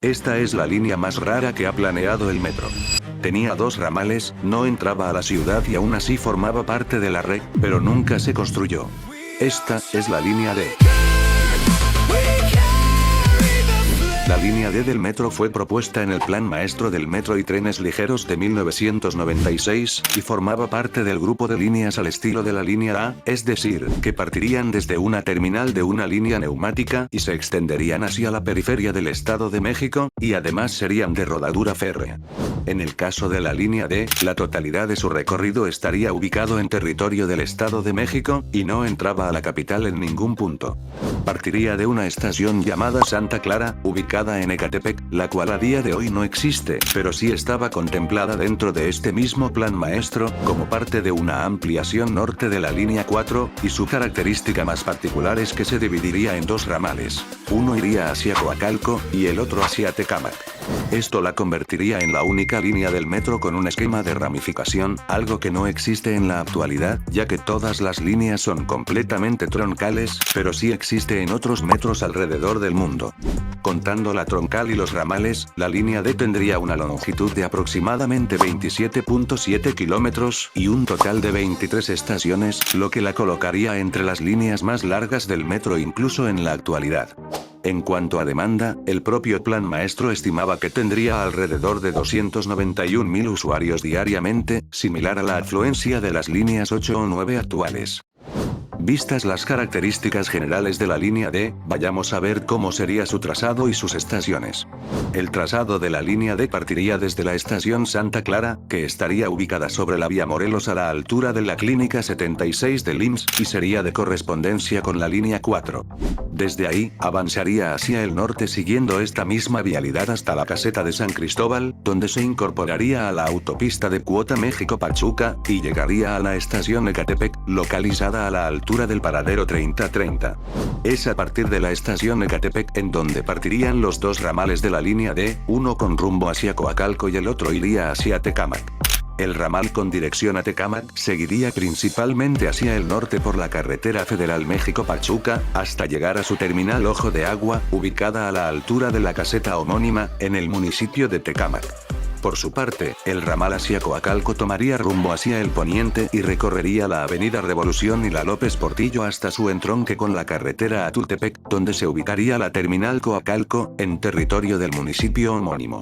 Esta es la línea más rara que ha planeado el metro. Tenía 2 ramales, no entraba a la ciudad y aún así formaba parte de la red, pero nunca se construyó. Esta es la línea D. La línea D del metro fue propuesta en el Plan Maestro del Metro y Trenes Ligeros de 1996, y formaba parte del grupo de líneas al estilo de la línea A, es decir, que partirían desde una terminal de una línea neumática y se extenderían hacia la periferia del Estado de México, y además serían de rodadura férrea. En el caso de la línea D, la totalidad de su recorrido estaría ubicado en territorio del Estado de México, y no entraba a la capital en ningún punto. Partiría de una estación llamada Santa Clara, ubicada en Ecatepec, la cual a día de hoy no existe, pero sí estaba contemplada dentro de este mismo plan maestro, como parte de una ampliación norte de la línea 4, y su característica más particular es que se dividiría en 2 ramales. Uno iría hacia Coacalco, y el otro hacia Tecámac. Esto la convertiría en la única línea del metro con un esquema de ramificación, algo que no existe en la actualidad, ya que todas las líneas son completamente troncales, pero sí existe en otros metros alrededor del mundo. Contando la troncal y los ramales, la línea D tendría una longitud de aproximadamente 27.7 kilómetros, y un total de 23 estaciones, lo que la colocaría entre las líneas más largas del metro incluso en la actualidad. En cuanto a demanda, el propio plan maestro estimaba que tendría alrededor de 291.000 usuarios diariamente, similar a la afluencia de las líneas 8 o 9 actuales. Vistas las características generales de la línea D, vayamos a ver cómo sería su trazado y sus estaciones. El trazado de la línea D partiría desde la estación Santa Clara, que estaría ubicada sobre la vía Morelos a la altura de la Clínica 76 del IMSS, y sería de correspondencia con la línea 4. Desde ahí, avanzaría hacia el norte siguiendo esta misma vialidad hasta la caseta de San Cristóbal, donde se incorporaría a la autopista de Cuota México-Pachuca, y llegaría a la estación Ecatepec, localizada a la altura del paradero 3030. Es a partir de la estación Ecatepec en donde partirían los 2 ramales de la línea D, uno con rumbo hacia Coacalco y el otro iría hacia Tecámac. El ramal con dirección a Tecámac seguiría principalmente hacia el norte por la carretera federal México-Pachuca, hasta llegar a su terminal Ojo de Agua, ubicada a la altura de la caseta homónima, en el municipio de Tecámac. Por su parte, el ramal hacia Coacalco tomaría rumbo hacia el poniente y recorrería la avenida Revolución y la López Portillo hasta su entronque con la carretera a Tultepec, donde se ubicaría la terminal Coacalco, en territorio del municipio homónimo.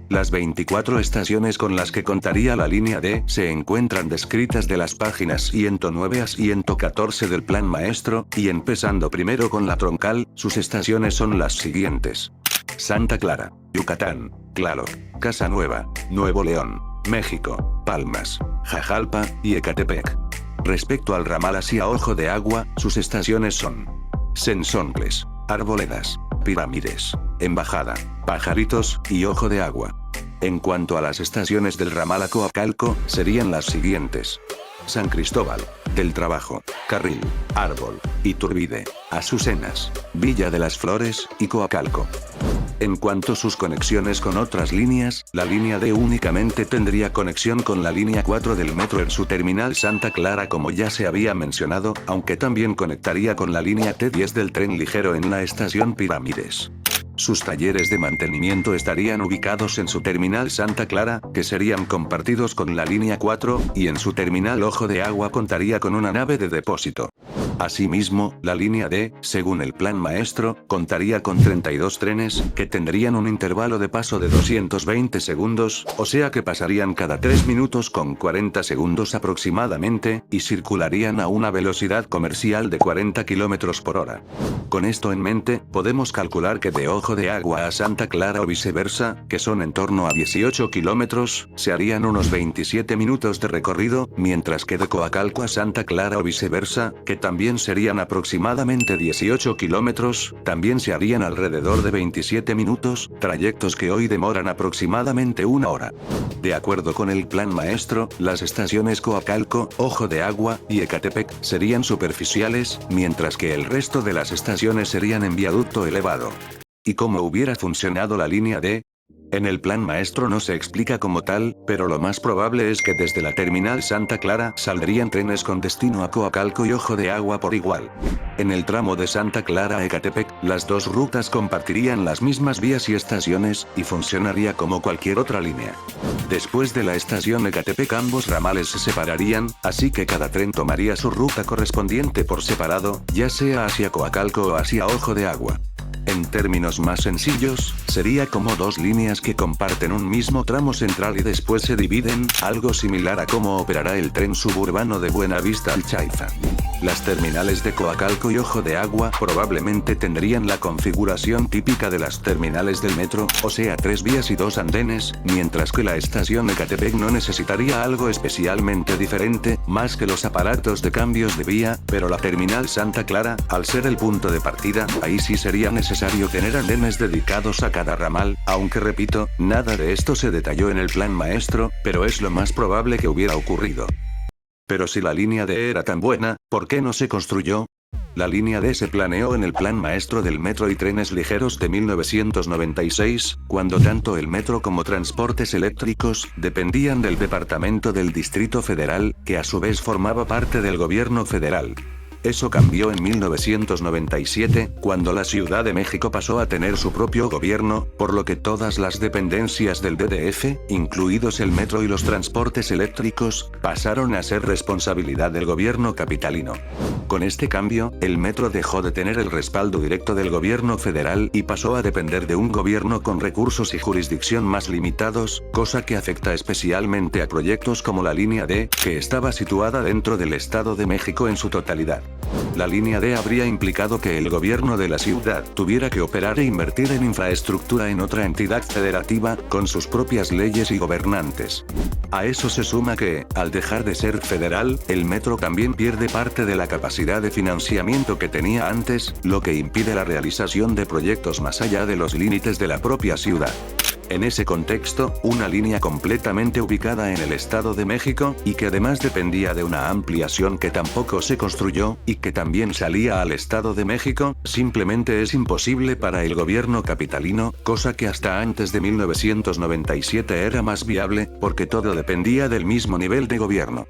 Las 24 estaciones con las que contaría la línea D se encuentran descritas de las páginas 109 a 114 del plan maestro, y empezando primero con la troncal, sus estaciones son las siguientes: Santa Clara, Yucatán, Tláloc, Casa Nueva, Nuevo León, México, Palmas, Jajalpa, y Ecatepec. Respecto al ramal hacia Ojo de Agua, sus estaciones son Sensoncles, Arboledas, Pirámides, Embajada, Pajaritos, y Ojo de Agua. En cuanto a las estaciones del ramal a Coacalco, serían las siguientes: San Cristóbal, del Trabajo, Carril, Árbol, Iturbide, Azucenas, Villa de las Flores, y Coacalco. En cuanto a sus conexiones con otras líneas, la línea D únicamente tendría conexión con la línea 4 del metro en su terminal Santa Clara, como ya se había mencionado, aunque también conectaría con la línea T10 del tren ligero en la estación Pirámides. Sus talleres de mantenimiento estarían ubicados en su terminal Santa Clara, que serían compartidos con la línea 4, y en su terminal Ojo de Agua contaría con una nave de depósito. Asimismo, la línea D, según el plan maestro, contaría con 32 trenes, que tendrían un intervalo de paso de 220 segundos, o sea que pasarían cada 3 minutos con 40 segundos aproximadamente, y circularían a una velocidad comercial de 40 km por hora. Con esto en mente, podemos calcular que de Ojo de Agua a Santa Clara o viceversa, que son en torno a 18 kilómetros, se harían unos 27 minutos de recorrido, mientras que de Coacalco a Santa Clara o viceversa, que también serían aproximadamente 18 kilómetros, también se harían alrededor de 27 minutos, trayectos que hoy demoran aproximadamente 1 hora. De acuerdo con el plan maestro, las estaciones Coacalco, Ojo de Agua, y Ecatepec serían superficiales, mientras que el resto de las estaciones serían en viaducto elevado. ¿Y cómo hubiera funcionado la línea D? En el plan maestro no se explica como tal, pero lo más probable es que desde la terminal Santa Clara saldrían trenes con destino a Coacalco y Ojo de Agua por igual. En el tramo de Santa Clara a Ecatepec, las dos rutas compartirían las mismas vías y estaciones, y funcionaría como cualquier otra línea. Después de la estación Ecatepec ambos ramales se separarían, así que cada tren tomaría su ruta correspondiente por separado, ya sea hacia Coacalco o hacia Ojo de Agua. En términos más sencillos, sería como dos líneas que comparten un mismo tramo central y después se dividen, algo similar a cómo operará el tren suburbano de Buenavista al Chaiza. Las terminales de Coacalco y Ojo de Agua probablemente tendrían la configuración típica de las terminales del metro, o sea 3 vías y 2 andenes, mientras que la estación Ecatepec no necesitaría algo especialmente diferente, más que los aparatos de cambios de vía, pero la terminal Santa Clara, al ser el punto de partida, ahí sí sería necesario tener andenes dedicados a cada ramal, aunque repito, nada de esto se detalló en el plan maestro, pero es lo más probable que hubiera ocurrido. Pero si la línea D era tan buena, ¿por qué no se construyó? La línea D se planeó en el Plan Maestro del Metro y Trenes Ligeros de 1996, cuando tanto el metro como transportes eléctricos dependían del Departamento del Distrito Federal, que a su vez formaba parte del gobierno federal. Eso cambió en 1997, cuando la Ciudad de México pasó a tener su propio gobierno, por lo que todas las dependencias del DDF, incluidos el metro y los transportes eléctricos, pasaron a ser responsabilidad del gobierno capitalino. Con este cambio, el metro dejó de tener el respaldo directo del gobierno federal y pasó a depender de un gobierno con recursos y jurisdicción más limitados, cosa que afecta especialmente a proyectos como la línea D, que estaba situada dentro del Estado de México en su totalidad. La línea D habría implicado que el gobierno de la ciudad tuviera que operar e invertir en infraestructura en otra entidad federativa, con sus propias leyes y gobernantes. A eso se suma que, al dejar de ser federal, el metro también pierde parte de la capacidad de financiamiento que tenía antes, lo que impide la realización de proyectos más allá de los límites de la propia ciudad. En ese contexto, una línea completamente ubicada en el Estado de México, y que además dependía de una ampliación que tampoco se construyó, y que también salía al Estado de México, simplemente es imposible para el gobierno capitalino, cosa que hasta antes de 1997 era más viable, porque todo dependía del mismo nivel de gobierno.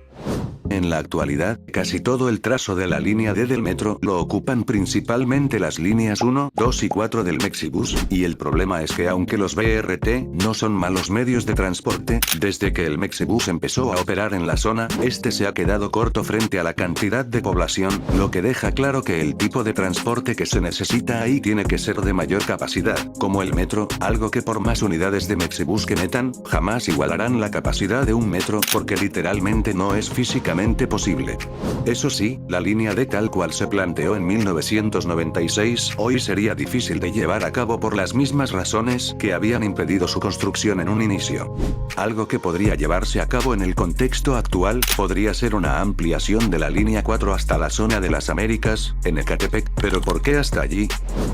En la actualidad, casi todo el trazo de la línea D del metro lo ocupan principalmente las líneas 1, 2 y 4 del Mexibus, y el problema es que aunque los BRT no son malos medios de transporte, desde que el Mexibus empezó a operar en la zona, este se ha quedado corto frente a la cantidad de población, lo que deja claro que el tipo de transporte que se necesita ahí tiene que ser de mayor capacidad, como el metro, algo que por más unidades de Mexibus que metan, jamás igualarán la capacidad de un metro, porque literalmente no es físicamente posible. Eso sí, la línea D tal cual se planteó en 1996, hoy sería difícil de llevar a cabo por las mismas razones que habían impedido su construcción en un inicio. Algo que podría llevarse a cabo en el contexto actual, podría ser una ampliación de la línea 4 hasta la zona de las Américas, en Ecatepec, pero ¿por qué hasta allí?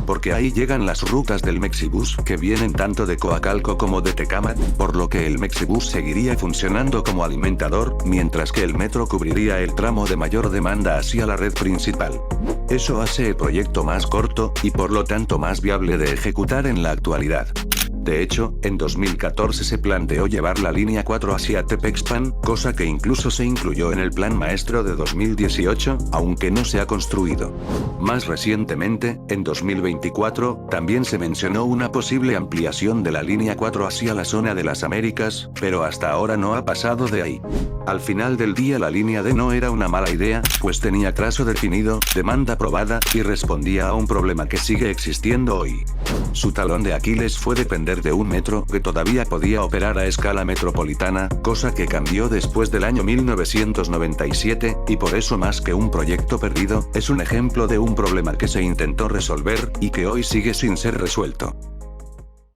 Porque ahí llegan las rutas del Mexibus, que vienen tanto de Coacalco como de Tecámac, por lo que el Mexibus seguiría funcionando como alimentador, mientras que el metro cubriría el tramo de mayor demanda hacia la red principal. Eso hace el proyecto más corto, y por lo tanto más viable de ejecutar en la actualidad. De hecho, en 2014 se planteó llevar la línea 4 hacia Tepexpan, cosa que incluso se incluyó en el Plan Maestro de 2018, aunque no se ha construido. Más recientemente, en 2024, también se mencionó una posible ampliación de la línea 4 hacia la zona de las Américas, pero hasta ahora no ha pasado de ahí. Al final del día la línea D no era una mala idea, pues tenía trazo definido, demanda aprobada, y respondía a un problema que sigue existiendo hoy. Su talón de Aquiles fue depender de un metro que todavía podía operar a escala metropolitana, cosa que cambió después del año 1997, y por eso más que un proyecto perdido, es un ejemplo de un problema que se intentó resolver, y que hoy sigue sin ser resuelto.